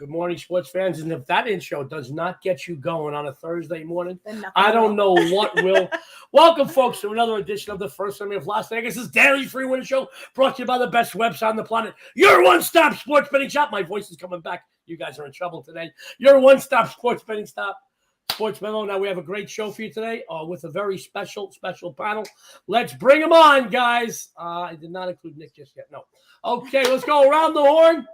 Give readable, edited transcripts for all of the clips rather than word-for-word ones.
Good morning, sports fans. And if that intro does not get you going on a Thursday morning, I don't know what will. Welcome, folks, to another edition of the First Sunday of Las Vegas' daily free winner show, brought to you by the best website on the planet, your one-stop sports betting shop. My voice is coming back. You guys are in trouble today. Your one-stop sports betting stop. Sports Memo. Now we have a great show for you today with a very special panel. Let's bring them on, guys. I did not include Nick just yet. No. Okay, let's go around the horn.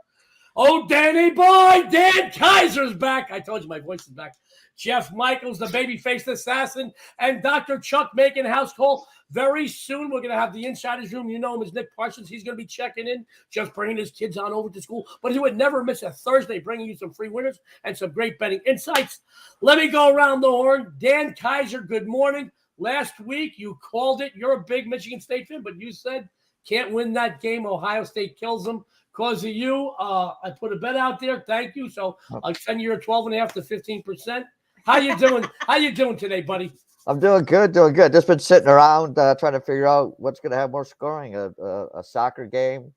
Oh, Danny boy, Dan Kaiser's back. I told you my voice is back. Jeff Michaels, the baby-faced assassin, and Dr. Chuck making house call. Very soon, we're going to have the Insider's Room. You know him as Nick Parsons. He's going to be checking in, just bringing his kids on over to school. But he would never miss a Thursday, bringing you some free winners and some great betting insights. Let me go around the horn. Dan Kaiser, good morning. Last week, you called it. You're a big Michigan State fan, but you said can't win that game. Ohio State kills them. Because of you, I put a bet out there. Thank you. So I'll send you your 12.5 to 15%. How you doing? How you doing today, buddy? I'm doing good. Just been sitting around trying to figure out what's going to have more scoring, a soccer game,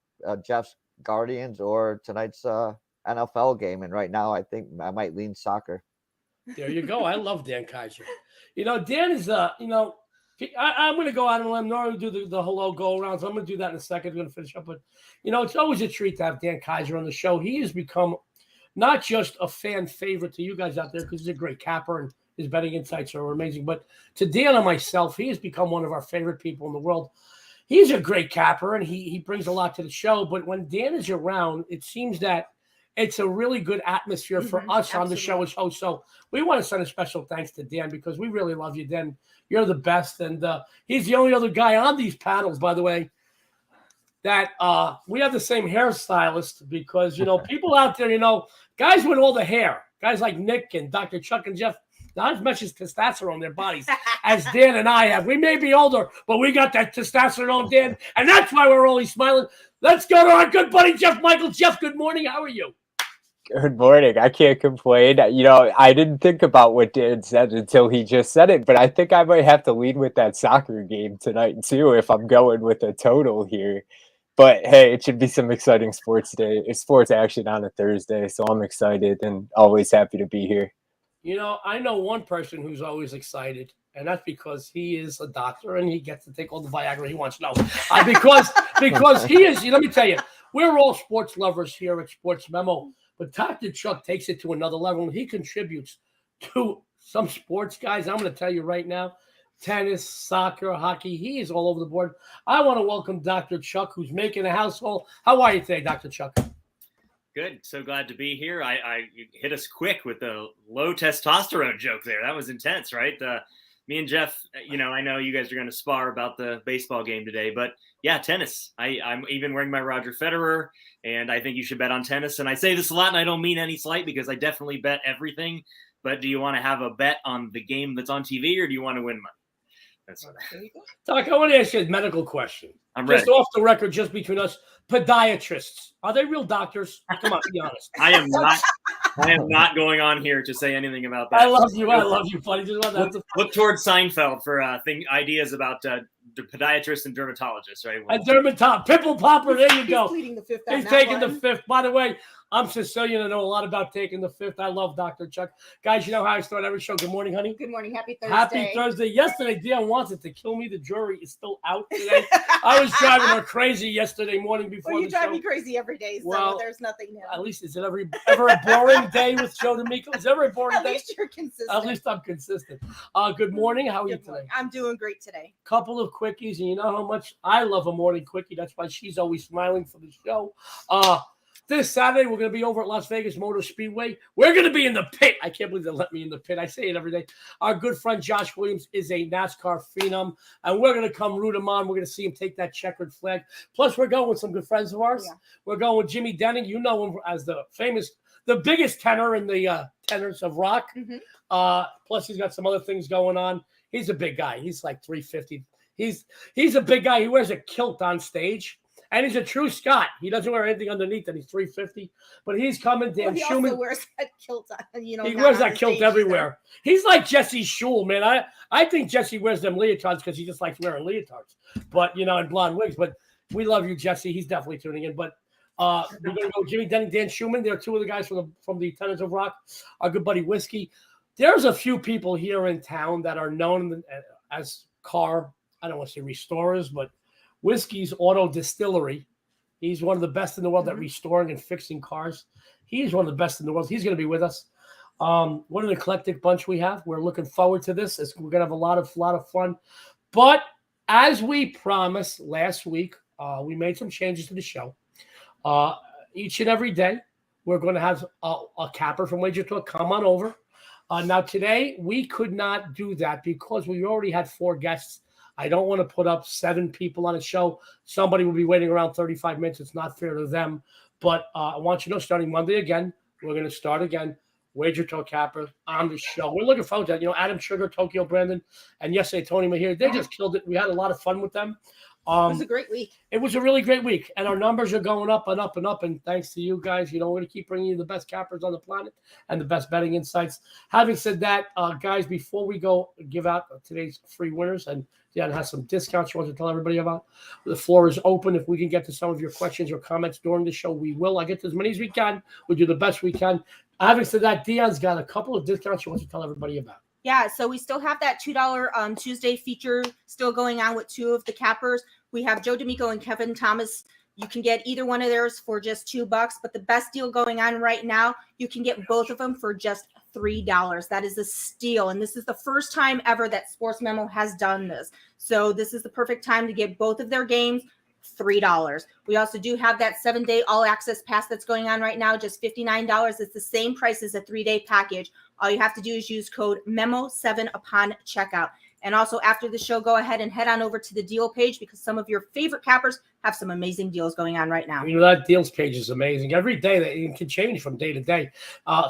Jeff's Guardians, or tonight's NFL game. And right now, I think I might lean soccer. There you go. I love Dan Kaiser. You know, Dan is, I'm going to go out and let him normally do the hello go around. So I'm going to do that in a second. I'm going to finish up. But, it's always a treat to have Dan Kaiser on the show. He has become not just a fan favorite to you guys out there because he's a great capper and his betting insights are amazing. But to Dan and myself, he has become one of our favorite people in the world. He's a great capper and he brings a lot to the show. But when Dan is around, it seems that it's a really good atmosphere for us absolutely. On the show as hosts. So we want to send a special thanks to Dan because we really love you, Dan. You're the best. And he's the only other guy on these panels, by the way, that we have the same hairstylist because, people out there, guys with all the hair, guys like Nick and Dr. Chuck and Jeff, not as much as testosterone in their bodies as Dan and I have. We may be older, but we got that testosterone, Dan, and that's why we're always smiling. Let's go to our good buddy, Jeff Michael. Jeff, good morning. How are you? Good morning. I can't complain. I didn't think about what Dan said until he just said it, but I think I might have to lead with that soccer game tonight, too, if I'm going with a total here. But, hey, it should be some exciting sports action on a Thursday, so I'm excited and always happy to be here. I know one person who's always excited, and that's because he is a doctor and he gets to take all the Viagra he wants. No, because he is, let me tell you, we're all sports lovers here at Sports Memo, but Dr. Chuck takes it to another level, and he contributes to some sports guys. I'm going to tell you right now, tennis, soccer, hockey, he is all over the board. I want to welcome Dr. Chuck, who's making a household. How are you today, Dr. Chuck? Good. So glad to be here. You hit us quick with the low testosterone joke there. That was intense, right? Me and Jeff, I know you guys are going to spar about the baseball game today, but yeah, tennis. I'm even wearing my Roger Federer, and I think you should bet on tennis. And I say this a lot, and I don't mean any slight because I definitely bet everything. But do you want to have a bet on the game that's on TV, or do you want to win money? That's Doc, I want to ask you a medical question. I'm just ready. Off the record, just between us, podiatrists, are they real doctors? Come on, be honest. I am not going on here to say anything about that. I love you, buddy. Just look towards Seinfeld for ideas about podiatrists and dermatologists, right? A dermatologist, pimple popper. There you go. He's pleading the fifth. He's taking the fifth. By the way, I'm Sicilian. I know a lot about taking the fifth. I love Dr. Chuck. Guys, you know how I start every show. Good morning, honey. Good morning. Happy Thursday. Happy Thursday. Yesterday, Dionne wanted to kill me. The jury is still out today. I was driving her crazy yesterday morning before the show. You drive me crazy every day, so there's nothing new. At least, is it ever a boring day with Joe D'Amico? Is it ever a boring day? At least you're consistent. At least I'm consistent. Good morning. How are you today? I'm doing great today. Couple of quickies, and you know how much I love a morning quickie. That's why she's always smiling for the show. This Saturday, we're going to be over at Las Vegas Motor Speedway. We're going to be in the pit. I can't believe they let me in the pit. I say it every day. Our good friend Josh Williams is a NASCAR phenom, and we're going to come root him on. We're going to see him take that checkered flag. Plus, we're going with some good friends of ours. Yeah. We're going with Jimmy Denning. You know him as the biggest tenor in the tenors of rock. Mm-hmm. Plus, he's got some other things going on. He's a big guy. He's like 350. He's a big guy. He wears a kilt on stage. And he's a true Scot. He doesn't wear anything underneath, and he's 350. But he's coming. Dan Schumann. He also wears that kilt. He wears that kilt everywhere. He's like Jesse Schul, man. I think Jesse wears them leotards because he just likes wearing leotards. But, and blonde wigs. But we love you, Jesse. He's definitely tuning in. But We're going to go Jimmy Denny, Dan Schumann. They're two of the guys from the Tenants of Rock. Our good buddy Whiskey. There's a few people here in town that are known as car, I don't want to say restorers, but Whiskey's Auto Distillery. He's one of the best in the world at restoring and fixing cars. He's one of the best in the world. He's going to be with us. What an eclectic bunch we have. We're looking forward to this. We're going to have a lot of fun. But as we promised last week, we made some changes to the show. Each and every day, we're going to have a capper from Wager Talk come on over. Now, today, we could not do that because we already had 4 guests. I don't want to put up 7 people on a show. Somebody will be waiting around 35 minutes. It's not fair to them. But I want you to know, starting Monday again, we're going to start again. Wager Talk Capper on the show. We're looking forward to that. Adam Sugar, Tokyo Brandon, and yesterday Tony Mahir. They just killed it. We had a lot of fun with them. It was a great week. It was a really great week, and our numbers are going up and up and up. And thanks to you guys, we're going to keep bringing you the best cappers on the planet and the best betting insights. Having said that, guys, before we go give out today's free winners, and Dionne has some discounts she wants to tell everybody about. The floor is open. If we can get to some of your questions or comments during the show, we will. I get to as many as we can. We'll do the best we can. Having said that, Dionne's got a couple of discounts she wants to tell everybody about. Yeah, so we still have that $2 Tuesday feature still going on with 2 of the cappers. We have Joe D'Amico and Kevin Thomas. You can get either one of theirs for just $2, but the best deal going on right now, you can get both of them for just $3. That is a steal, and this is the first time ever that Sports Memo has done this. So this is the perfect time to get both of their games. $3. We also do have that 7-day all-access pass that's going on right now, just $59. It's the same price as a 3-day package. All you have to do is use code MEMO7 upon checkout. And also after the show, go ahead and head on over to the deal page because some of your favorite cappers have some amazing deals going on right now. That deals page is amazing. Every day, it can change from day to day.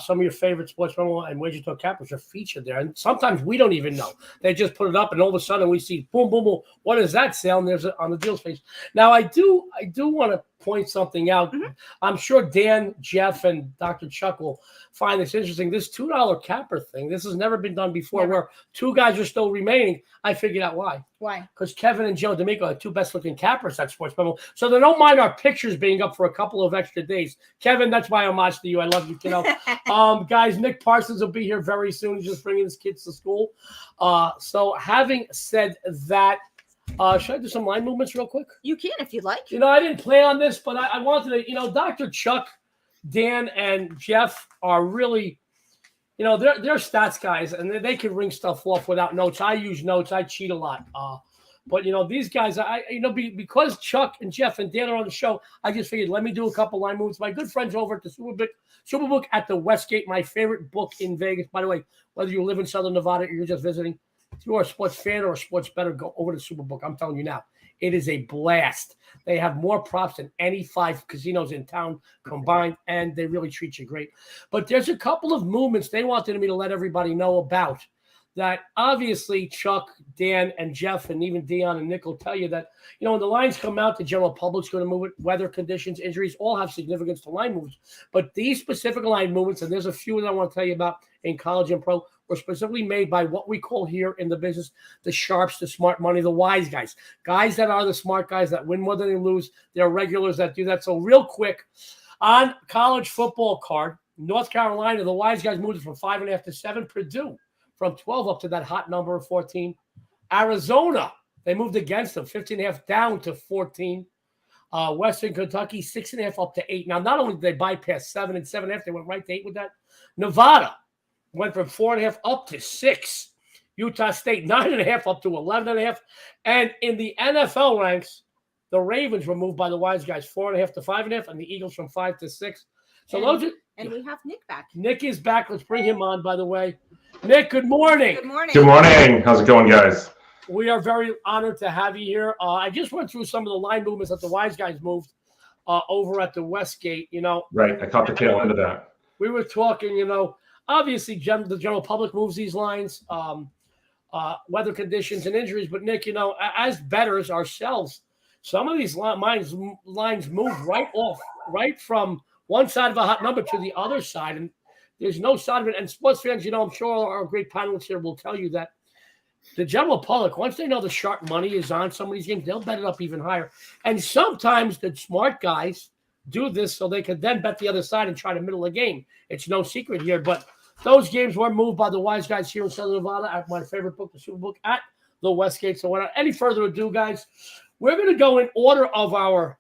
Some of your favorite Sports Memo and Wager Talk cappers are featured there. And sometimes we don't even know. They just put it up, and all of a sudden we see, boom, boom, boom. What is that sale? And there's on the deals page. Now, I do want to point something out. Mm-hmm. I'm sure Dan, Jeff, and Dr. Chuck will find this interesting. This $2 capper thing, this has never been done before, where 2 guys are still remaining. I figured out why. Why? Because Kevin and Joe D'Amico are 2 best-looking cappers at Sports Memo. So they don't mind our pictures being up for a couple of extra days. Kevin, that's my homage to you. I love you, kiddo. Guys, Nick Parsons will be here very soon. He's just bringing his kids to school. So having said that, should I do some line movements real quick? You can if you'd like. I didn't plan on this, but I wanted to, Dr. Chuck, Dan, and Jeff are really, they're stats guys, and they can ring stuff off without notes. I use notes. I cheat a lot. But, these guys, because Chuck and Jeff and Dan are on the show, I just figured, let me do a couple line moves. My good friends over at the Superbook at the Westgate, my favorite book in Vegas. By the way, whether you live in Southern Nevada or you're just visiting, if you are a sports fan or a sports bettor, go over to Superbook. I'm telling you now, it is a blast. They have more props than any 5 casinos in town combined, and they really treat you great. But there's a couple of movements they wanted me to let everybody know about that obviously Chuck, Dan, and Jeff, and even Dionne and Nick will tell you that, when the lines come out, the general public's going to move it. Weather conditions, injuries, all have significance to line moves. But these specific line movements, and there's a few that I want to tell you about in college and pro, were specifically made by what we call here in the business the sharps, the smart money, the wise guys. Guys that are the smart guys that win more than they lose. They're regulars that do that. So real quick, on college football card, North Carolina, the wise guys moved it from 5.5 to 7. Purdue from 12 up to that hot number of 14. Arizona, they moved against them, 15.5 down to 14. Western Kentucky, 6.5 up to 8. Now, not only did they bypass 7 and 7.5, they went right to 8 with that. Nevada went from 4.5 up to 6. Utah State, 9.5 up to 11.5. And in the NFL ranks, the Ravens were moved by the wise guys, 4.5 to 5.5, and the Eagles from 5 to 6. So and we have Nick back. Nick is back. Let's bring him on, by the way. Nick, good morning. Good morning. Good morning. How's it going, guys? We are very honored to have you here. I just went through some of the line movements that the wise guys moved over at the Westgate. Right. I caught the tail end of that. We were talking, obviously the general public moves these lines, weather conditions and injuries. But Nick, as bettors ourselves, some of these lines move right from one side of a hot number to the other side. And there's no side of it. And sports fans, I'm sure our great panelists here will tell you that the general public, once they know the sharp money is on some of these games, they'll bet it up even higher. And sometimes the smart guys do this so they could then bet the other side and try to middle a game. It's no secret here, but those games were moved by the wise guys here in Southern Nevada at my favorite book, the Superbook, at the Westgate. So without any further ado, guys, we're going to go in order of our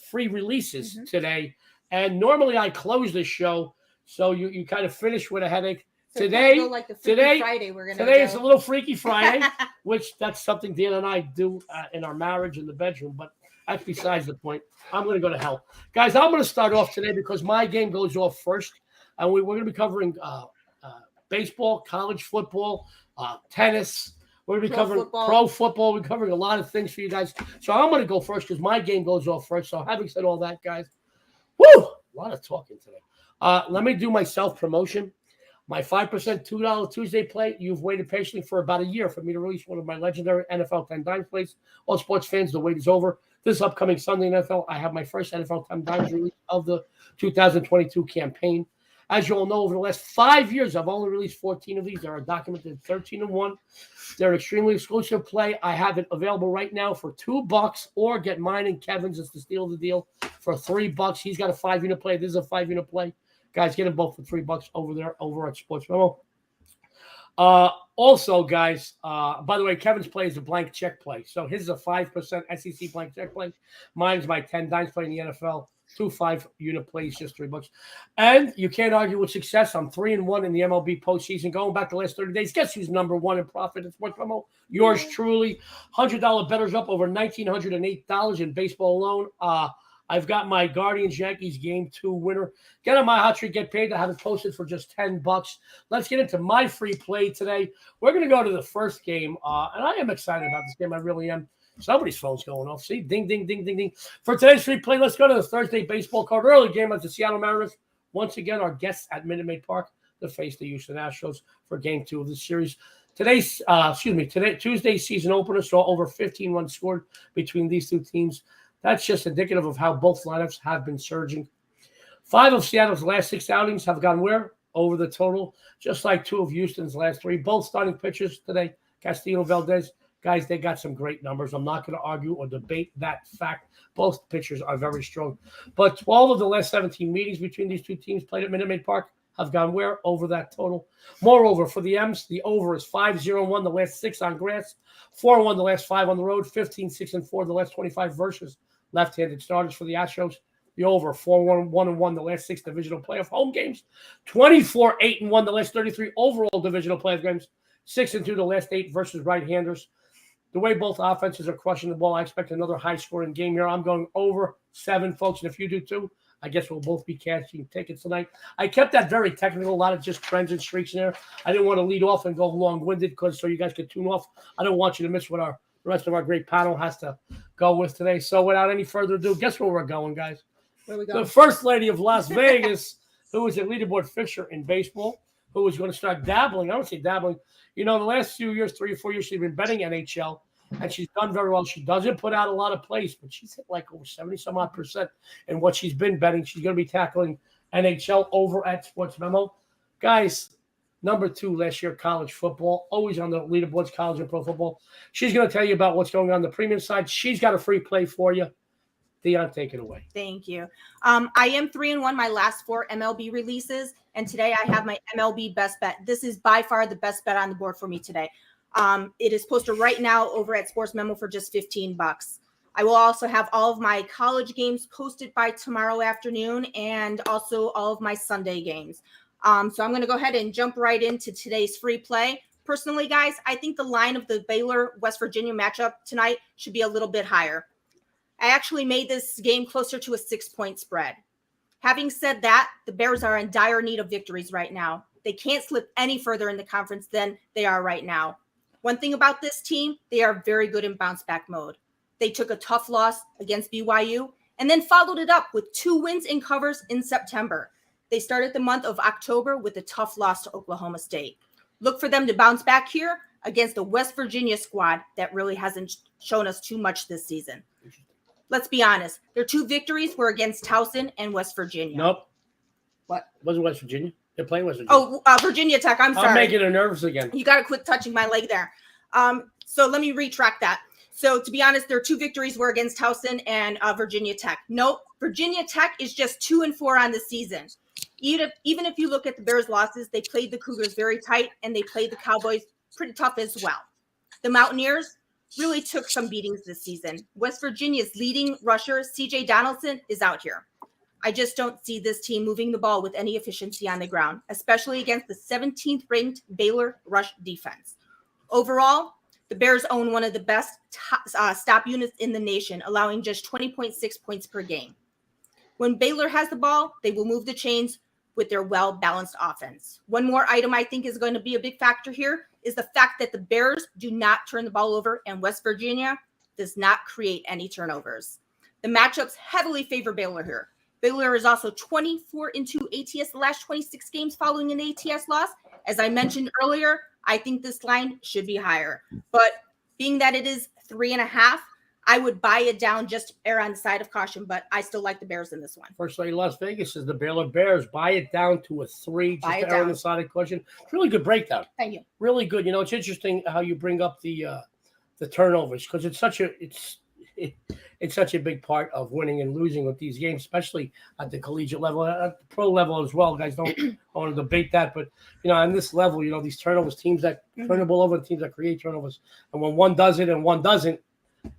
free releases today. And normally I close the show, so you kind of finish with a headache. So today Friday, today is a little Freaky Friday, which that's something Dan and I do in our marriage in the bedroom, but that's besides the point. I'm going to go to hell. Guys, I'm going to start off today because my game goes off first, and we're going to be covering baseball, college football, tennis. We're going to be covering pro football. We're covering a lot of things for you guys. So I'm going to go first because my game goes off first. So having said all that, guys, woo, a lot of talking today. Let me do my self-promotion. My 5% $2 Tuesday play. You've waited patiently for about a year for me to release one of my legendary NFL 10 Dimes plays. All sports fans, the wait is over. This upcoming Sunday in NFL, I have my first NFL 10 Dimes release of the 2022 campaign. As you all know, over the last 5 years, I've only released 14 of these. There are documented 13 and 1. They're an extremely exclusive play. I have it available right now for $2, or get mine and Kevin's. It's the steal of the deal for $3. He's got a 5-unit play. This is a 5-unit play. Guys, get them both for $3 over there, over at Sports Memo. Also, guys, by the way, Kevin's play is a blank check play. So his is a 5% SEC blank check play. Mine's my 10 Dimes play in the NFL. 2 5-unit plays, just $3. And you can't argue with success. I'm 3-1 in the MLB postseason. Going back the last 30 days, guess who's number one in profit at Sports Memo? Yours truly. $100 bettors up over $1,908 in baseball alone. I've got my Guardians-Yankees Game 2 winner. Get on my hot streak, get paid. I have it posted for just $10. Let's get into my free play today. We're going to go to the first game, and I am excited about this game. I really am. Somebody's phone's going off. See? Ding, ding, ding, ding, ding. For today's free play, let's go to the Thursday baseball card. Early game of the Seattle Mariners. Once again, our guests at Minute Maid Park to face the Houston Astros for Game 2 of the series. Tuesday's season opener saw over 15 runs scored between these two teams. That's just indicative of how both lineups have been surging. 5 of Seattle's last 6 outings have gone where? Over the total, just like 2 of Houston's last 3. Both starting pitchers today, Castillo, Valdez. Guys, they got some great numbers. I'm not going to argue or debate that fact. Both pitchers are very strong. But 12 of the last 17 meetings between these two teams played at Minute Maid Park have gone where? Over that total. Moreover, for the M's, the over is 5-0-1 the last 6 on grass, 4-1 the last 5 on the road, 15-6-4 the last 25 versus left-handed starters. For the Astros, the over 4-1-1 the last 6 divisional playoff home games, 24-8-1 the last 33 overall divisional playoff games, 6-2 the last 8 versus right-handers. The way both offenses are crushing the ball, I expect another high-scoring game here. I'm going over 7, folks, and if you do too, I guess we'll both be cashing tickets tonight. I kept that very technical, a lot of just trends and streaks in there. I didn't want to lead off and go long-winded because so you guys could tune off. I don't want you to miss what the rest of our great panel has to go with today. So without any further ado, guess where we're going, guys? Where we going? The First Lady of Las Vegas, who is a leaderboard fixture in baseball, who is going to start dabbling. I don't say dabbling. You know, the last few years, 3 or 4 years, she's been betting NHL, and she's done very well. She doesn't put out a lot of plays, but she's hit like over 70-some-odd% in what she's been betting. She's going to be tackling NHL over at Sports Memo. Guys, number 2 last year, college football, always on the leaderboards, college and pro football. She's going to tell you about what's going on the premium side. She's got a free play for you. Dionne, take it away. Thank you. I am 3-1 my last 4 MLB releases, and today I have my MLB best bet. This is by far the best bet on the board for me today. It is posted right now over at Sports Memo for just $15. I will also have all of my college games posted by tomorrow afternoon, and also all of my Sunday games. So I'm going to go ahead and jump right into today's free play. Personally, guys, I think the line of the Baylor-West Virginia matchup tonight should be a little bit higher. I actually made this game closer to a 6-point spread. Having said that, the Bears are in dire need of victories right now. They can't slip any further in the conference than they are right now. One thing about this team, they are very good in bounce back mode. They took a tough loss against BYU and then followed it up with 2 wins in covers in September. They started the month of October with a tough loss to Oklahoma State. Look for them to bounce back here against the West Virginia squad that really hasn't shown us too much this season. Let's be honest. Their 2 victories were against Towson and West Virginia. Nope. What? Wasn't West Virginia? They're playing West Virginia. Oh, Virginia Tech. I'm sorry. I'm making her nervous again. You got to quit touching my leg there. So let me retract that. So to be honest, their 2 victories were against Towson and Virginia Tech. Nope, Virginia Tech is just 2-4 on the season. Even if you look at the Bears' losses, they played the Cougars very tight, and they played the Cowboys pretty tough as well. The Mountaineers really took some beatings this season. West Virginia's leading rusher, C.J. Donaldson, is out here. I just don't see this team moving the ball with any efficiency on the ground, especially against the 17th ranked Baylor rush defense. Overall, the Bears own one of the best stop units in the nation, allowing just 20.6 points per game. When Baylor has the ball, they will move the chains with their well-balanced offense. One more item I think is going to be a big factor here is the fact that the Bears do not turn the ball over, and West Virginia does not create any turnovers. The matchups heavily favor Baylor here. Baylor is also 24-2 ATS the last 26 games following an ATS loss. As I mentioned earlier, I think this line should be higher. But being that it is 3.5, I would buy it down, just err on the side of caution, but I still like the Bears in this one. First lady Las Vegas is the Baylor Bears. Buy it down to a 3, just err on the side of caution. Really good breakdown. Thank you. Really good. You know, it's interesting how you bring up the turnovers, because it's such a big part of winning and losing with these games, especially at the collegiate level, at the pro level as well. Guys, don't want to debate that, but you know, on this level, you know, these turnovers, teams that turn the ball over, teams that create turnovers, and when one does it and one doesn't,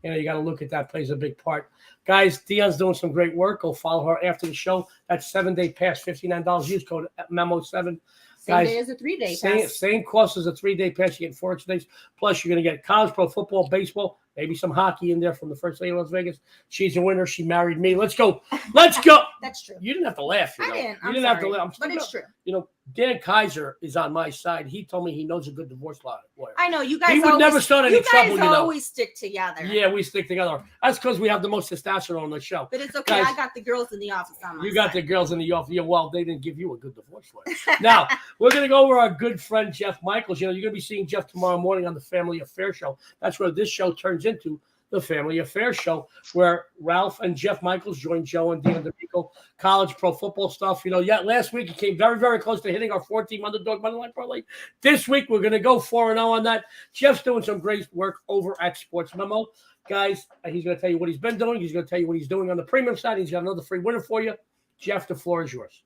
you know, you got to look at that, plays a big part. Guys, Dionne's doing some great work. Go follow her after the show. That's 7-day pass, $59. Use code MEMO7. Same day as a 3-day pass. Same cost as a 3-day pass. You get 4 extra days. Plus, you're going to get college, pro football, baseball, maybe some hockey in there from the first lady of Las Vegas. She's a winner. She married me. Let's go. Let's go. That's true. You didn't have to laugh. You know? I didn't. You didn't have to laugh. But it's true. You know, Dan Kaiser is on my side. He told me he knows a good divorce lawyer. I know. You guys He would never start any trouble, You guys always stick together. Yeah, we stick together. That's because we have the most testosterone on the show. But it's okay. Guys, I got the girls in the office on my You got the girls in the office. Yeah, well, they didn't give you a good divorce lawyer. Now, we're going to go over our good friend, Jeff Michaels. You know, you're going to be seeing Jeff tomorrow morning on the Family Affair Show. That's where this show turns into, the Family Affair Show, where Ralph and Jeff Michaels join Joe and Dionne D'Amico, college pro football stuff. You know, last week it came very, very close to hitting our 4-team underdog money line parlay. This week we're going to go 4-0 on that. Jeff's doing some great work over at Sports Memo. Guys, he's going to tell you what he's been doing. He's going to tell you what he's doing on the premium side. He's got another free winner for you. Jeff, the floor is yours.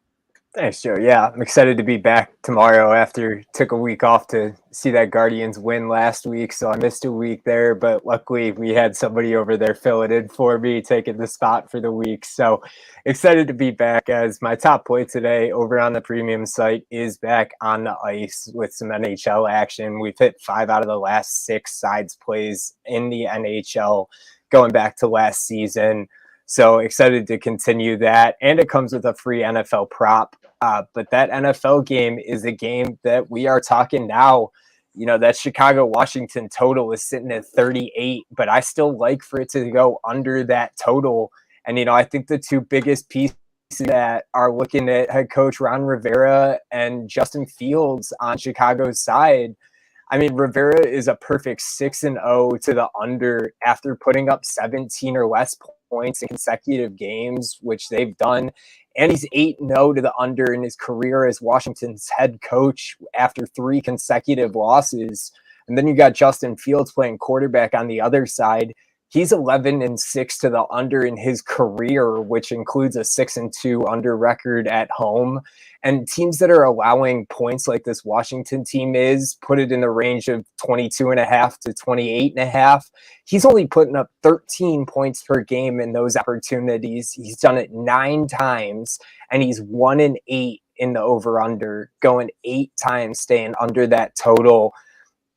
Thanks, Joe. Yeah, I'm excited to be back tomorrow after took a week off to see that Guardians win last week. So I missed a week there, but luckily we had somebody over there fill it in for me, taking the spot for the week. So excited to be back, as my top play today over on the premium site is back on the ice with some NHL action. We've hit 5 out of the last 6 sides plays in the NHL going back to last season. So excited to continue that. And it comes with a free NFL prop. But that NFL game is a game that we are talking now. You know, that Chicago-Washington total is sitting at 38, but I still like for it to go under that total. And, you know, I think the 2 biggest pieces that are looking at head coach Ron Rivera and Justin Fields on Chicago's side. I mean, Rivera is a perfect 6-0 to the under after putting up 17 or less points in consecutive games, which they've done. And he's 8-0 to the under in his career as Washington's head coach after 3 consecutive losses. And then you got Justin Fields playing quarterback on the other side. He's 11-6 to the under in his career, which includes a 6-2 under record at home. And teams that are allowing points like this Washington team is, put it in the range of 22.5 to 28.5. He's only putting up 13 points per game in those opportunities. He's done it 9 times, and he's 1-8 in the over-under, going 8 times, staying under that total.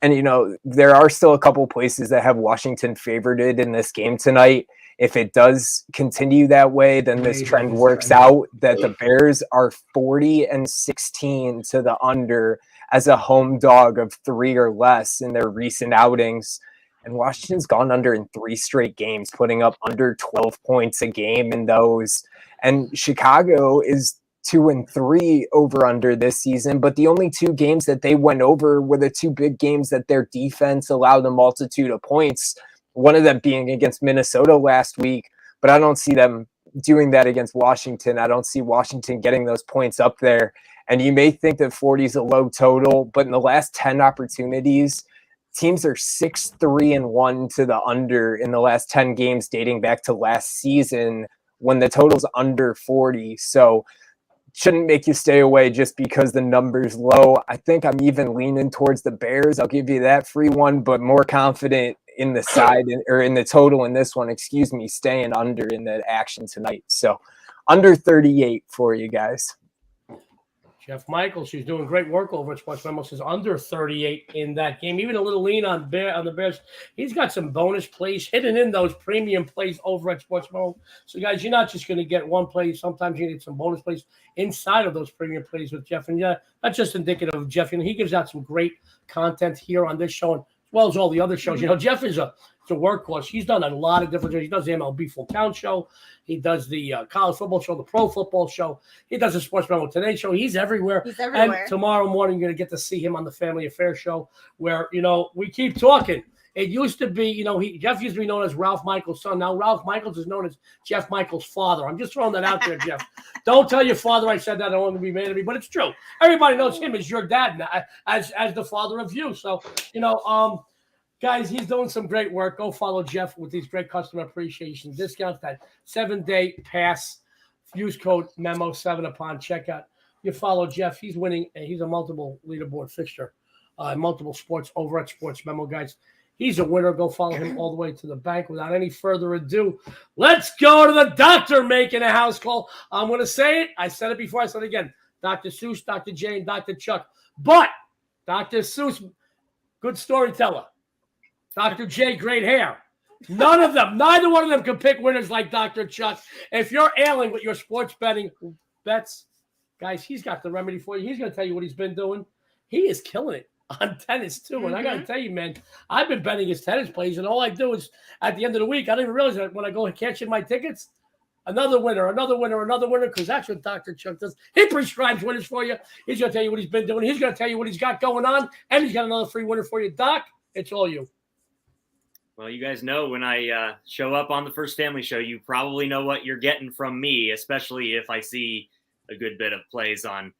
And, you know, there are still a couple places that have Washington favorited in this game tonight. If it does continue that way, then this trend works out that the Bears are 40-16 to the under as a home dog of 3 or less in their recent outings. And Washington's gone under in 3 straight games, putting up under 12 points a game in those. And Chicago is 2-3 over under this season, but the only 2 games that they went over were the 2 big games that their defense allowed a multitude of points. One of them being against Minnesota last week, but I don't see them doing that against Washington. I don't see Washington getting those points up there. And you may think that 40 is a low total, but in the last 10 opportunities, teams are 6-3-1 to the under in the last 10 games dating back to last season when the total's under 40. So shouldn't make you stay away just because the number's low. I think I'm even leaning towards the Bears. I'll give you that free one, but more confident in the side or in the total in this one, staying under in the action tonight. So under 38 for you guys. Jeff Michaels, she's doing great work over at Sports Memo, says under 38 in that game. Even a little lean on the Bears. He's got some bonus plays hidden in those premium plays over at Sports Memo. So, guys, you're not just going to get one play. Sometimes you get some bonus plays inside of those premium plays with Jeff. And yeah, that's just indicative of Jeff. He gives out some great content here on this show, as well as all the other shows. Jeff is a workhorse. He's done a lot of different things. He does the MLB Full Count show. He does the college football show, the pro football show. He does the Sports Memo Today show. He's everywhere. And tomorrow morning, you're going to get to see him on the Family Affairs show where, we keep talking. It used to be, Jeff used to be known as Ralph Michaels' son. Now Ralph Michaels is known as Jeff Michaels' father. I'm just throwing that out there, Jeff. Don't tell your father I said that. I don't want to be mad at me, but it's true. Everybody knows him as your dad now, as the father of you. So, guys, he's doing some great work. Go follow Jeff with these great customer appreciation discounts. That 7-day pass. Use code MEMO7 upon checkout. You follow Jeff. He's winning. He's a multiple leaderboard fixture, multiple sports over at Sports Memo, guys. He's a winner. Go follow him all the way to the bank. Without any further ado, let's go to the doctor making a house call. I'm going to say it. I said it before. I said it again. Dr. Seuss, Dr. J, and Dr. Chuck. But Dr. Seuss, good storyteller. Dr. J, great hair. Neither one of them can pick winners like Dr. Chuck. If you're ailing with your sports betting bets, guys, he's got the remedy for you. He's going to tell you what he's been doing. He is killing it on tennis, too. And I got to tell you, man, I've been betting his tennis plays, and all I do is at the end of the week, I don't even realize that when I go and cash in my tickets, another winner, because that's what Dr. Chuck does. He prescribes winners for you. He's going to tell you what he's been doing. He's going to tell you what he's got going on, and he's got another free winner for you. Doc, it's all you. Well, you guys know when I show up on the First Family Show, you probably know what you're getting from me, especially if I see a good bit of plays on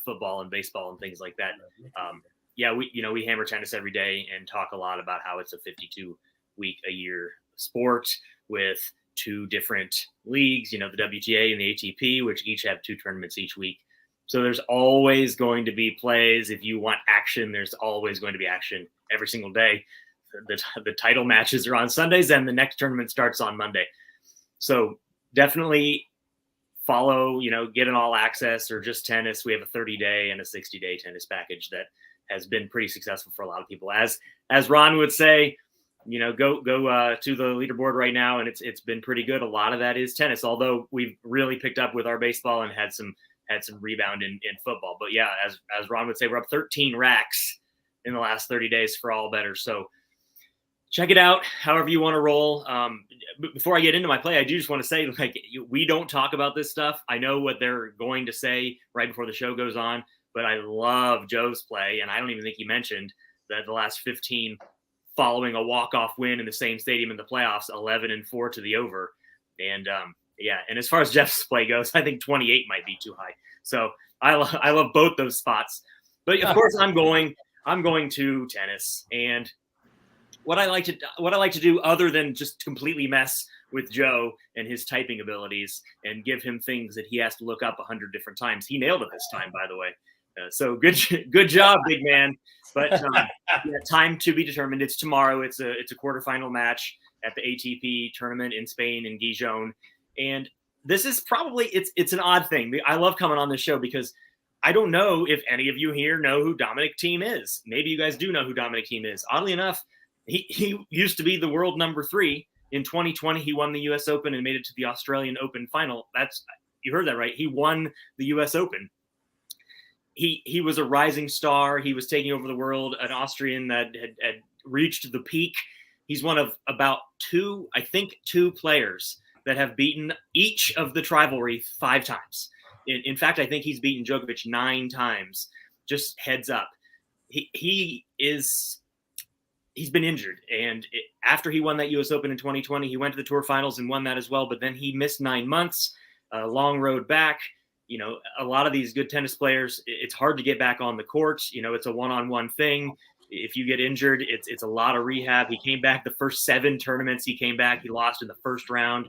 football and baseball and things like that. We hammer tennis every day and talk a lot about how it's a 52-week-a-year sport with two different leagues, the WTA and the ATP, which each have two tournaments each week. So there's always going to be plays. If you want action, there's always going to be action every single day. The title matches are on Sundays and the next tournament starts on Monday. So definitely follow, get an all access or just tennis. We have a 30-day and a 60-day tennis package that has been pretty successful for a lot of people. As Ron would say, go to the leaderboard right now, and it's been pretty good. A lot of that is tennis, although we've really picked up with our baseball and had some rebound in football. But yeah, as Ron would say, we're up 13 racks in the last 30 days for all bettors. So check it out, however you want to roll. Before I get into my play, I do just want to say, we don't talk about this stuff. I know what they're going to say right before the show goes on, but I love Joe's play, and I don't even think he mentioned that the last 15 following a walk-off win in the same stadium in the playoffs, 11-4 to the over. And and as far as Jeff's play goes, I think 28 might be too high. So I love both those spots. But of course, I'm going to tennis. And what I like to do, other than just completely mess with Joe and his typing abilities and give him things that he has to look up 100 different times. He nailed it this time, by the way. So good job, big man. But time to be determined. It's tomorrow. It's a quarterfinal match at the ATP tournament in Spain in Gijon. And this is probably it's an odd thing. I love coming on this show because I don't know if any of you here know who Dominic Thiem is. Maybe you guys do know who Dominic Thiem is. Oddly enough, he used to be the world number 3. In 2020, he won the U.S. Open and made it to the Australian Open final. You heard that right. He won the U.S. Open. He was a rising star. He was taking over the world, an Austrian that had reached the peak. He's one of about two players that have beaten each of the rivalry 5 times. In fact, I think he's beaten Djokovic 9 times. Just heads up. He's been injured. And after he won that U.S. Open in 2020, he went to the Tour Finals and won that as well. But then he missed 9 months, a long road back. A lot of these good tennis players, it's hard to get back on the court. It's a one-on-one thing. if you get injured, it's a lot of rehab. He came back the first 7 tournaments. He came back. He lost in the first round.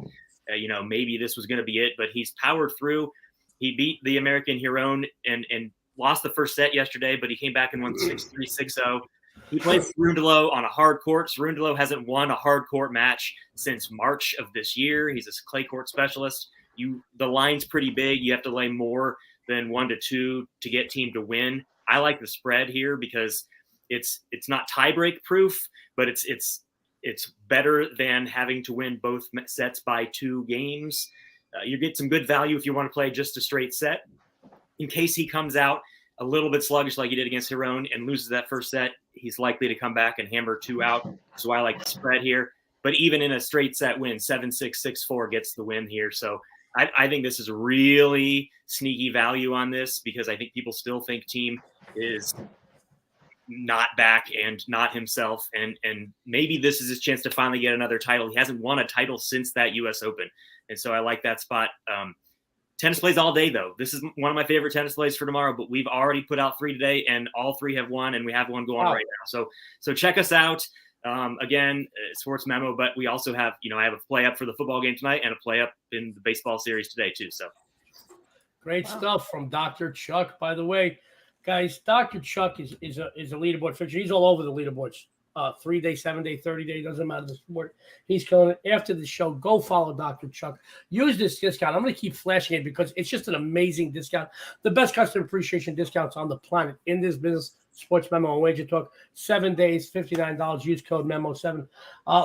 Maybe this was going to be it, but he's powered through. He beat the American Gijon and lost the first set yesterday, but he came back and won 6-3, 6-0. He plays Cerundolo on a hard court. Cerundolo hasn't won a hard court match since March of this year. He's a clay court specialist. The line's pretty big. You have to lay more than 1 to 2 to get Thiem to win. I like the spread here because it's not tiebreak proof, but it's better than having to win both sets by 2 games. You get some good value if you want to play just a straight set. In case he comes out a little bit sluggish like he did against Gijon and loses that first set, he's likely to come back and hammer 2 out. So I like the spread here. But even in a straight set win, 7-6, 6-4 gets the win here. So I think this is a really sneaky value on this because I think people still think Thiem is not back and not himself. And maybe this is his chance to finally get another title. He hasn't won a title since that U.S. Open. And so I like that spot. Tennis plays all day, though. This is one of my favorite tennis plays for tomorrow, but we've already put out 3 today, and all 3 have won, and we have one going right now. So check us out. Again, sports memo, but we also have, I have a play up for the football game tonight and a play up in the baseball series today, too. So great stuff from Dr. Chuck, by the way. Guys, Dr. Chuck is a leaderboard fixture. He's all over the leaderboards. 3-day, 7-day, 30-day, doesn't matter the sport. He's killing it. After the show, go follow Dr. Chuck. Use this discount. I'm going to keep flashing it because it's just an amazing discount. The best customer appreciation discounts on the planet in this business. Sports Memo and Wager Talk. 7 days, $59. Use code MEMO7.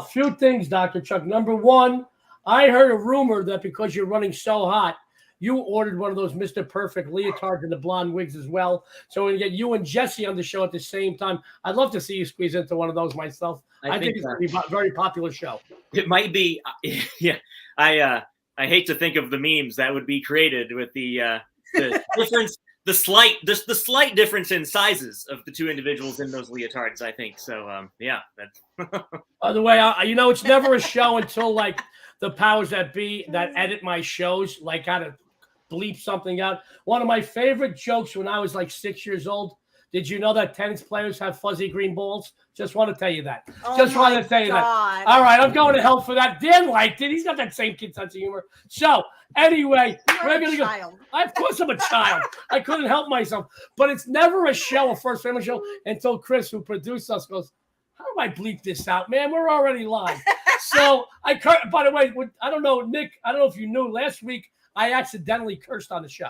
Few things, Dr. Chuck. Number 1, I heard a rumor that because you're running so hot, you ordered one of those Mr. Perfect leotards and the blonde wigs as well. So we get you and Jesse on the show at the same time. I'd love to see you squeeze into one of those myself. I think it's going to be a very popular show. It might be. Yeah. I hate to think of the memes that would be created with the difference, the slight difference in sizes of the 2 individuals in those leotards, I think. So, yeah. By the way, it's never a show until like the powers that be that edit my shows, like got to bleep something out. One of my favorite jokes when I was like 6 years old. Did you know that tennis players have fuzzy green balls? Just want to tell you that. Just want to tell you that. All right, I'm going to hell for that. Dan liked it. He's got that same kid sense of humor. So anyway, we're going to go. Of course I'm a child. I couldn't help myself. But it's never a show, a First Family show, until Chris, who produced us, goes, how do I bleep this out, man? We're already live. So by the way, I don't know, Nick, I don't know if you knew, last week I accidentally cursed on the show.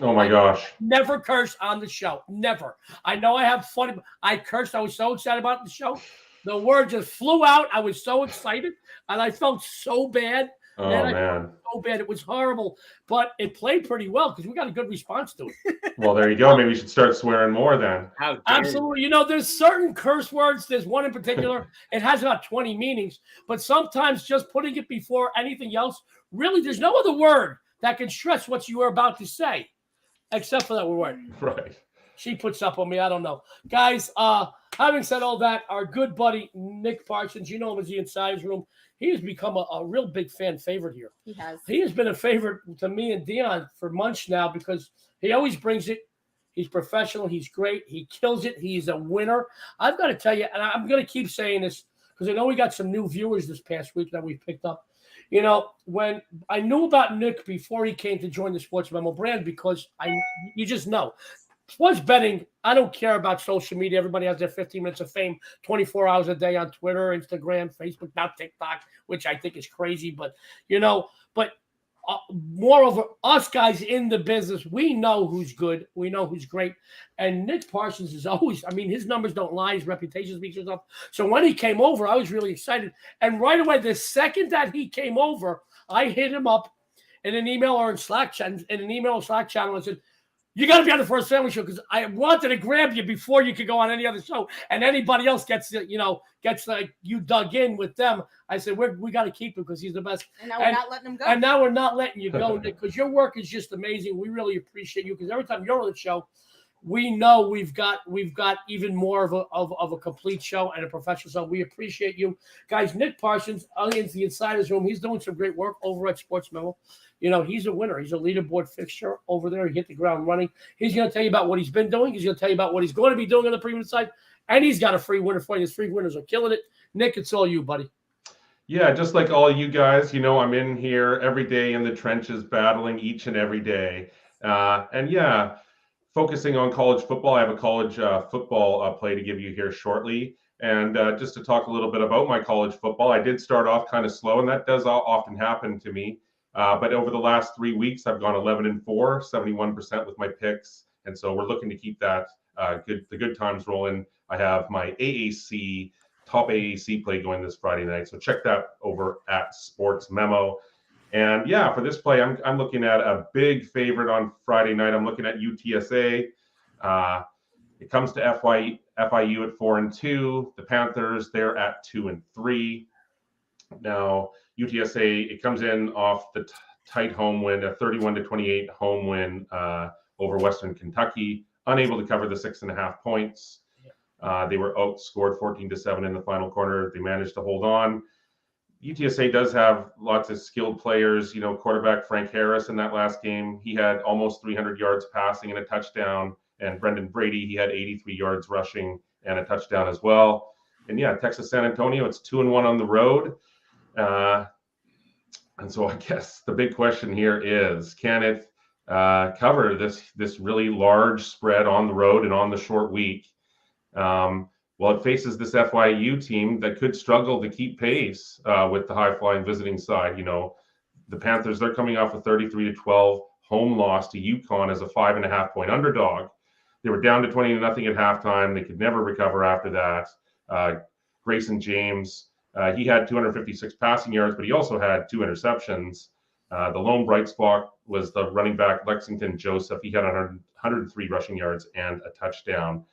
Oh my gosh. Never curse on the show. Never. I know I have fun. I cursed. I was so excited about the show. The word just flew out. I was so excited and I felt so bad. Oh, man. So bad. It was horrible, but it played pretty well because we got a good response to it. Well, there you go. Maybe you should start swearing more then. Absolutely. There's certain curse words. There's one in particular. It has about 20 meanings, but sometimes just putting it before anything else, really, there's no other word that can stress what you were about to say, except for that word. Right. She puts up on me. I don't know. Guys, having said all that, our good buddy, Nick Parsons, you know him as the Insider's Room. He has become a real big fan favorite here. He has. He has been a favorite to me and Dionne for months now because he always brings it. He's professional. He's great. He kills it. He's a winner. I've got to tell you, and I'm going to keep saying this because I know we got some new viewers this past week that we picked up. When I knew about Nick before he came to join the Sports Memo brand, because you just know. Sports betting, I don't care about social media. Everybody has their 15 minutes of fame 24 hours a day on Twitter, Instagram, Facebook, now TikTok, which I think is crazy. But, moreover, us guys in the business, we know who's good. We know who's great. And Nick Parsons is always, his numbers don't lie. His reputation speaks for itself. So when he came over, I was really excited. And right away, the second that he came over, I hit him up in an email or in Slack channel and said, you got to be on the First Family Show because I wanted to grab you before you could go on any other show. And anybody else gets like you dug in with them. I said, we got to keep him because he's the best. And now we're not letting him go. And now we're not letting you go, Nick, because your work is just amazing. We really appreciate you because every time you're on the show, we know we've got even more of a complete show and a professional show. We appreciate you guys. Nick Parsons, against the Insiders Room, he's doing some great work over at Sports Memo. You know, he's a winner. He's a leaderboard fixture over there. He hit the ground running. He's going to tell you about what he's been doing. He's going to tell you about what he's going to be doing on the premium side. And he's got a free winner for you. His free winners are killing it. Nick, it's all you, buddy. Yeah, just like all you guys, you know, I'm in here every day in the trenches battling each and every day. And yeah, focusing on college football. I have a college football play to give you here shortly. And just to talk a little bit about my college football, I did start off kind of slow, and that does often happen to me. But over the last 3 weeks, I've gone 11-4, 71% with my picks. And so we're looking to keep that the good times rolling. I have my top AAC play going this Friday night. So check that over at Sports Memo. And yeah, for this play, I'm looking at a big favorite on Friday night. I'm looking at UTSA. It comes to FIU at 4-2. The Panthers, they're at 2-3. Now, UTSA, it comes in off the tight home win, a 31-28 home win over Western Kentucky, unable to cover the 6.5 points. They were outscored 14-7 in the final quarter. They managed to hold on. UTSA does have lots of skilled players. You know, quarterback Frank Harris in that last game, he had almost 300 yards passing and a touchdown. And Brendan Brady, he had 83 yards rushing and a touchdown as well. And yeah, Texas San Antonio, it's 2-1 on the road. And so I guess the big question here is, can it cover this really large spread on the road and on the short week? Well, it faces this FIU team that could struggle to keep pace with the high-flying visiting side. You know, the Panthers, they're coming off a 33-12 home loss to UConn as a 5.5-point underdog. They were down to 20-0 at halftime. They could never recover after that. Grayson James, he had 256 passing yards, but he also had 2 interceptions. The lone bright spot was the running back Lexington Joseph. He had 103 rushing yards and a touchdown.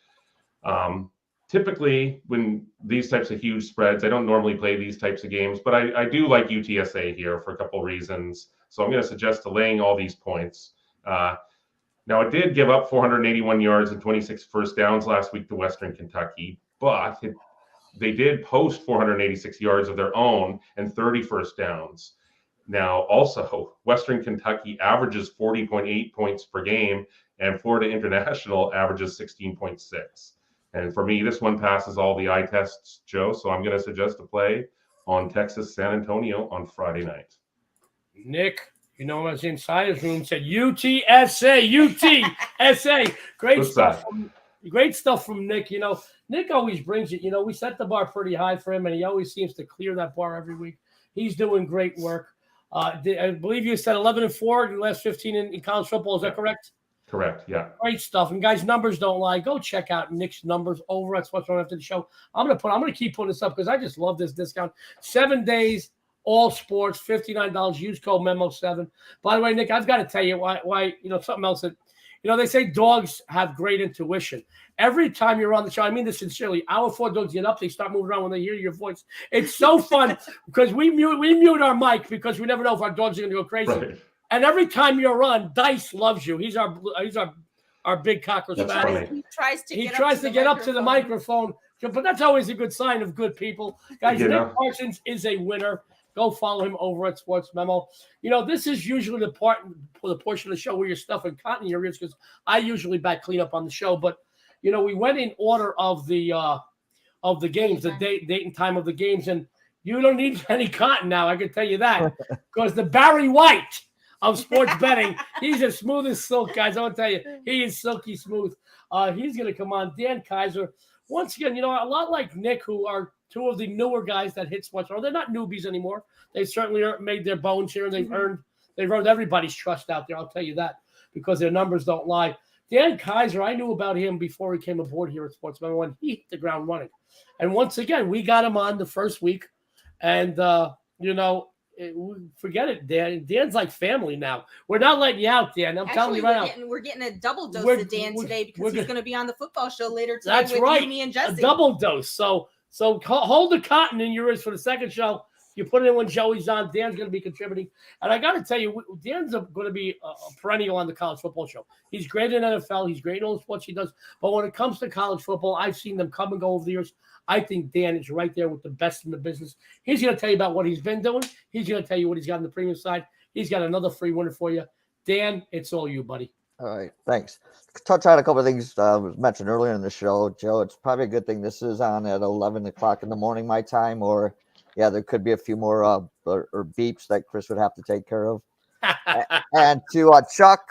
Typically, when these types of huge spreads, I don't normally play these types of games, but I do like UTSA here for a couple of reasons. So I'm going to suggest delaying all these points. Now, it did give up 481 yards and 26 first downs last week to Western Kentucky, but they did post 486 yards of their own and 30 first downs. Now, also, Western Kentucky averages 40.8 points per game, and Florida International averages 16.6. And for me, this one passes all the eye tests, Joe. So I'm going to suggest a play on Texas San Antonio on Friday night. Nick, you know, as the Insiders Room said, UTSA. Great stuff from Nick. You know, Nick always brings it. You know, we set the bar pretty high for him, and he always seems to clear that bar every week. He's doing great work. I believe you said 11-4 in the last 15 in college football. Is that correct? Correct, yeah. Great stuff. And guys, numbers don't lie. Go check out Nick's numbers over at Sports One after the show. I'm gonna keep putting this up because I just love this discount. 7 days, all sports, $59. Use code MEMO7. By the way, Nick, I've got to tell you why you know something else that they say dogs have great intuition. Every time you're on the show, I mean this sincerely, our 4 dogs get up, they start moving around when they hear your voice. It's so fun because we mute our mic because we never know if our dogs are gonna go crazy. Right. And every time you're on, Dice loves you. He's our big cocker spaniel. He tries to get up to the microphone, but that's always a good sign of good people. Guys, Nick Parsons is a winner. Go follow him over at Sports Memo. You know, this is usually the portion of the show where you're stuffing cotton in your ears because I usually back clean up on the show. But you know, we went in order of the games, the date and time of the games, and you don't need any cotton now. I can tell you that because the Barry White of sports betting, he's as smooth as silk, guys. I want to tell you, he is silky smooth. He's going to come on. Dan Kaiser, once again, you know, a lot like Nick, who are 2 of the newer guys that hit sports. They're not newbies anymore. They certainly made their bones here, and they've earned everybody's trust out there. I'll tell you that because their numbers don't lie. Dan Kaiser, I knew about him before he came aboard here at Sports Memo when he hit the ground running. And once again, we got him on the first week, and you know. Forget it, Dan. Dan's like family now. We're not letting you out, Dan. I'm telling you right now. We're getting a double dose of Dan today because he's going to be on the football show later today with me and Jesse. A double dose. So hold the cotton in your ears for the second show. You put it in when Joey's on. Dan's going to be contributing. And I got to tell you, Dan's going to be a perennial on the college football show. He's great in NFL. He's great in all the sports he does. But when it comes to college football, I've seen them come and go over the years. I think Dan is right there with the best in the business. He's going to tell you about what he's been doing. He's going to tell you what he's got on the premium side. He's got another free winner for you. Dan, it's all you, buddy. All right, thanks. Touch on a couple of things was mentioned earlier in the show, Joe. It's probably a good thing this is on at 11 o'clock in the morning, my time, or there could be a few more or beeps that Chris would have to take care of. And to Chuck,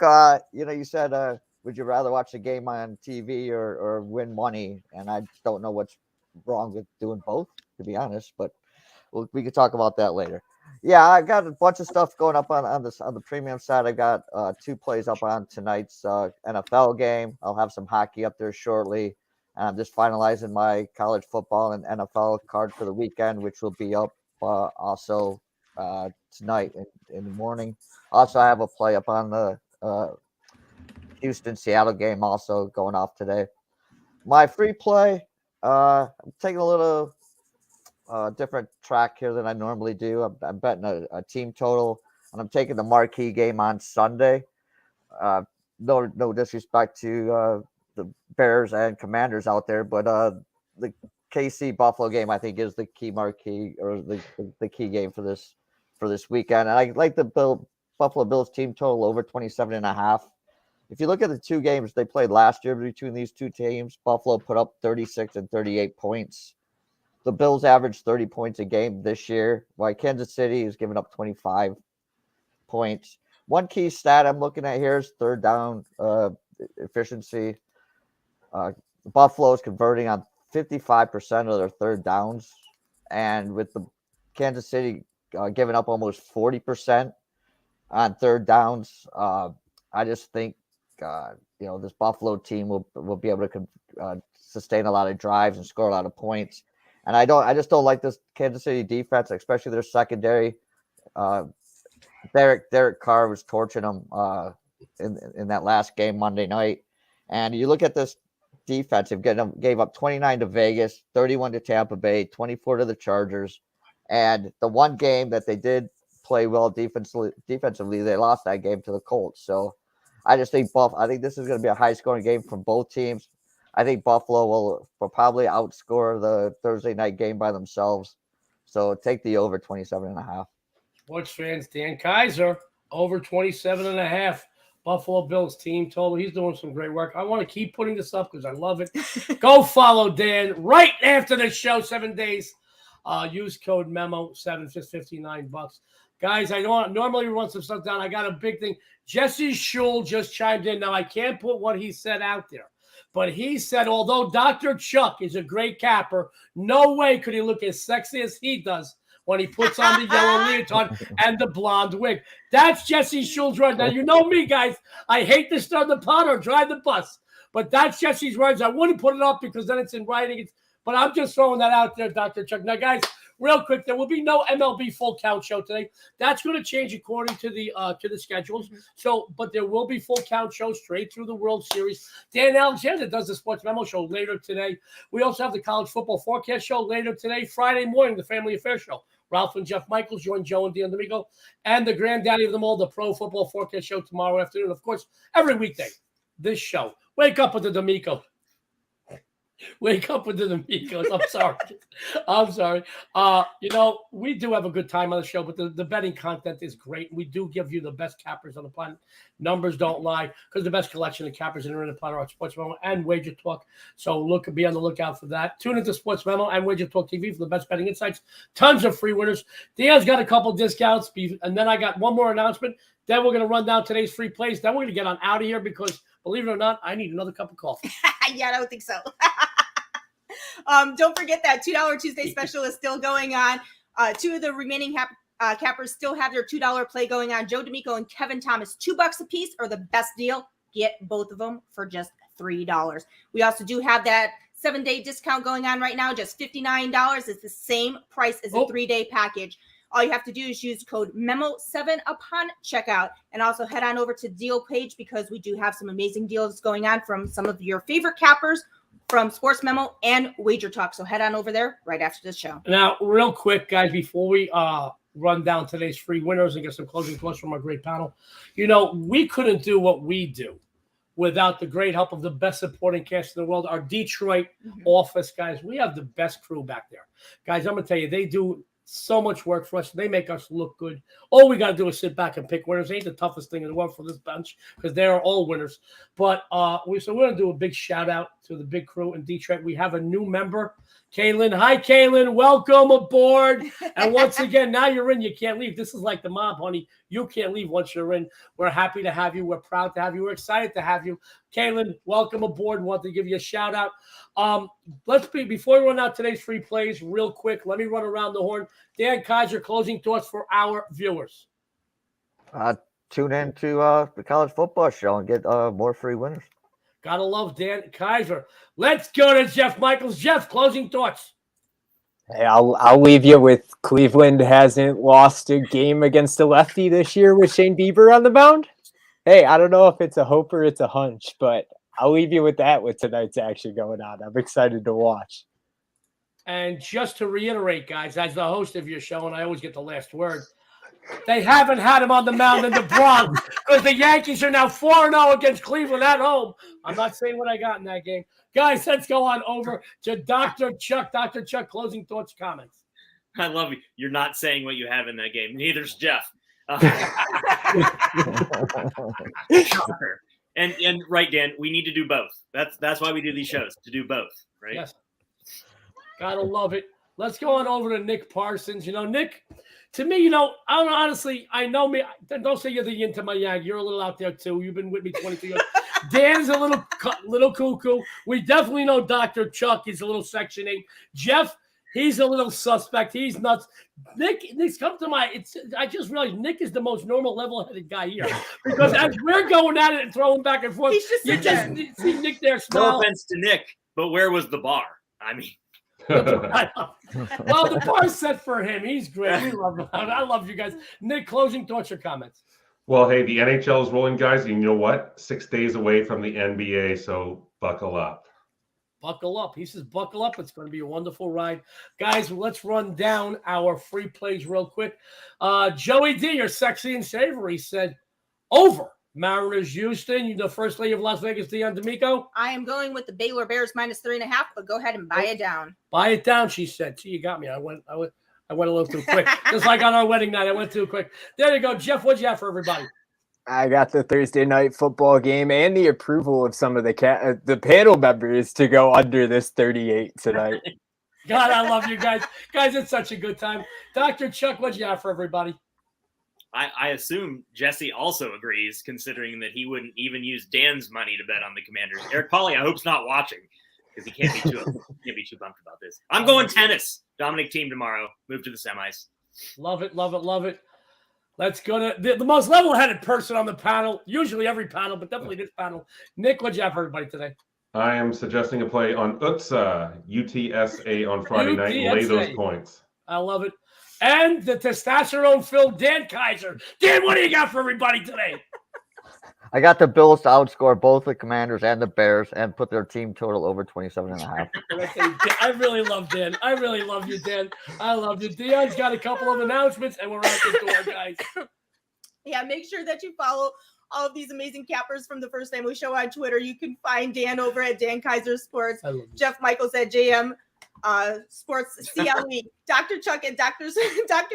you said, would you rather watch a game on TV or win money? And I don't know what's wrong with doing both, to be honest, but we could talk about that later. Yeah, I got a bunch of stuff going up on the premium side. I got 2 plays up on tonight's NFL game. I'll have some hockey up there shortly. And I'm just finalizing my college football and NFL card for the weekend, which will be up also tonight in the morning. Also, I have a play up on the Houston-Seattle game also going off today. My free play, I'm taking a little different track here than I normally do. I'm betting a team total, and I'm taking the marquee game on Sunday. No disrespect to the Bears and Commanders out there, but the KC Buffalo game I think is the key marquee or the key game for this weekend. And I like the Buffalo Bills team total over 27.5. If you look at the 2 games they played last year between these 2 teams, Buffalo put up 36 and 38 points. The Bills averaged 30 points a game this year, while Kansas City is giving up 25 points. One key stat I'm looking at here is third down efficiency. Buffalo is converting on 55% of their third downs, and with the Kansas City giving up almost 40% on third downs, I just think this Buffalo team will be able to sustain a lot of drives and score a lot of points. And I just don't like this Kansas City defense, especially their secondary. Derek Carr was torching them in that last game Monday night. And you look at this defense, gave up 29 to Vegas, 31 to Tampa Bay, 24 to the Chargers. And the one game that they did play well defensively, they lost that game to the Colts. So I just think I think this is going to be a high-scoring game from both teams. I think Buffalo will probably outscore the Thursday night game by themselves. So take the over 27.5. Sports fans, Dan Kaiser, over 27.5. Buffalo Bills team total. He's doing some great work. I want to keep putting this up because I love it. Go follow Dan right after the show, 7 days. Use code MEMO7, just $59. Guys, I don't normally run some stuff down. I got a big thing. Jesse Schul just chimed in. Now, I can't put what he said out there. But he said, although Dr. Chuck is a great capper, no way could he look as sexy as he does when he puts on the yellow leotard and the blonde wig. That's Jesse Schul's words. Now, you know me, guys. I hate to stir the pot or drive the bus. But that's Jesse's words. I wouldn't put it up because then it's in writing. But I'm just throwing that out there, Dr. Chuck. Now, guys, real quick, there will be no MLB full count show today. That's going to change according to the schedules. So, but there will be full count shows straight through the World Series. Dan Alexander does the Sports Memo show later today. We also have the College Football Forecast show later today. Friday morning, the Family Affairs show. Ralph and Jeff Michaels join Joe and Dionne and Joe, and the granddaddy of them all, the Pro Football Forecast show tomorrow afternoon. Of course, every weekday, this show. Wake up with the D'Amico. Wake up with the D'Amicos. I'm sorry. We do have a good time on the show, but the betting content is great. We do give you the best cappers on the planet. Numbers don't lie, because the best collection of cappers in the planet are Sports Memo and Wager Talk. So be on the lookout for that. Tune into Sports Memo and Wager Talk TV for the best betting insights. Tons of free winners. Dion's got a couple discounts, and then I got one more announcement. Then we're going to run down today's free plays. Then we're going to get on out of here because, believe it or not, I need another cup of coffee. Yeah, I don't think so. Don't forget that $2 Tuesday special is still going on. 2 of the remaining cappers still have their $2 play going on. Joe D'Amico and Kevin Thomas, $2 a piece, are the best deal. Get both of them for just $3. We also do have that 7-day discount going on right now, just $59. It's the same price as a 3-day package. All you have to do is use code MEMO7 upon checkout, and also head on over to Deal Page because we do have some amazing deals going on from some of your favorite cappers from Sports Memo and Wager Talk. So head on over there right after this show. Now, real quick, guys, before we run down today's free winners and get some closing thoughts from our great panel, we couldn't do what we do without the great help of the best supporting cast in the world, our Detroit office, guys. We have the best crew back there. Guys, I'm going to tell you, they do so much work for us. They make us look good. All we got to do is sit back and pick winners. It ain't the toughest thing in the world for this bunch because they are all winners. But we're going to do a big shout out to the big crew in Detroit. We have a new member, Kaylin. Hi, Kaylin. Welcome aboard. And once again, now you're in. You can't leave. This is like the mob, honey. You can't leave once you're in. We're happy to have you. We're proud to have you. We're excited to have you. Kaylin, welcome aboard. Want to give you a shout out. Before we run out today's free plays, real quick, let me run around the horn. Dan Kaiser, closing thoughts for our viewers. Tune in to the college football show and get more free winners. Gotta love Dan Kaiser. Let's go to Jeff Michaels. Jeff, closing thoughts. Hey, I'll leave you with Cleveland hasn't lost a game against a lefty this year with Shane Bieber on the mound. Hey, I don't know if it's a hope or it's a hunch, but I'll leave you with that with tonight's action going on. I'm excited to watch. And just to reiterate, guys, as the host of your show, and I always get the last word, they haven't had him on the mound in the Bronx because the Yankees are now 4-0 against Cleveland at home. I'm not saying what I got in that game. Guys, let's go on over to Dr. Chuck. Dr. Chuck, closing thoughts, comments. I love you. You're not saying what you have in that game. Neither's Jeff. And right, Dan, we need to do both. That's why we do these shows, to do both, right? Yes. Gotta love it. Let's go on over to Nick Parsons. Nick, to me, honestly, I know me. Don't say you're the yin to my yang. You're a little out there too. You've been with me 22 years. Dan's a little cuckoo. We definitely know Dr. Chuck is a little Section 8. Jeff, he's a little suspect. He's nuts. Nick's come to I just realized Nick is the most normal, level-headed guy here. Because as we're going at it and throwing back and forth, you just see Nick there smile. No offense to Nick, but where was the bar? I mean. Well, the bar's set for him. He's great. We love him. I love you guys. Nick, closing thoughts or comments? Well, hey, the NHL is rolling, guys. And you know what? 6 days away from the NBA, so buckle up. Buckle up. He says buckle up. It's going to be a wonderful ride. Guys, let's run down our free plays real quick. Joey D, your sexy and savory, said over. Mariners, Houston. The first lady of Las Vegas, Dionne D'Amico. I am going with the Baylor Bears -3.5, but go ahead and buy it down. Buy it down, she said. See, you got me. I went a little too quick. Just like on our wedding night, I went too quick. There you go. Jeff, what'd you have for everybody? I got the Thursday night football game and the approval of some of the panel members to go under this 38 tonight. God, I love you guys. Guys, it's such a good time. Dr. Chuck, what'd you have for everybody? I assume Jesse also agrees, considering that he wouldn't even use Dan's money to bet on the Commanders. Eric Pauly, I hope's not watching because he can't be too bumped about this. I'm going tennis. Dominic team tomorrow. Move to the semis. Love it, love it, love it. Let's go to the most level-headed person on the panel. Usually every panel, but definitely this panel. Nick, what'd you have for everybody today? I am suggesting a play on UTSA on Friday night and lay those points. I love it. And the testosterone-filled Dan Kaiser. Dan, what do you got for everybody today? I got the Bills to outscore both the Commanders and the Bears and put their team total over 27.5. I really love Dan. I really love you, Dan. I love you. Dion's got a couple of announcements, and we're out the door, guys. Yeah, make sure that you follow all of these amazing cappers from the First Family Show on Twitter. You can find Dan over at Dan Kaiser Sports, Jeff Michaels at JM Sports CLE, Dr. Chuck at Dr.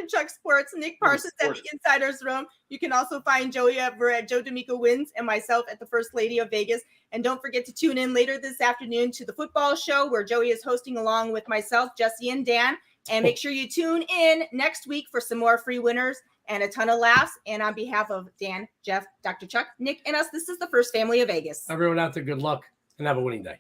Chuck Sports, Nick Parsons at the Insider's Room. You can also find Joey over at Joe D'Amico Wins and myself at the First Lady of Vegas. And don't forget to tune in later this afternoon to the football show where Joey is hosting along with myself, Jesse, and Dan. And make sure you tune in next week for some more free winners and a ton of laughs. And on behalf of Dan, Jeff, Dr. Chuck, Nick, and us, this is the First Family of Vegas. Everyone out there, good luck and have a winning day.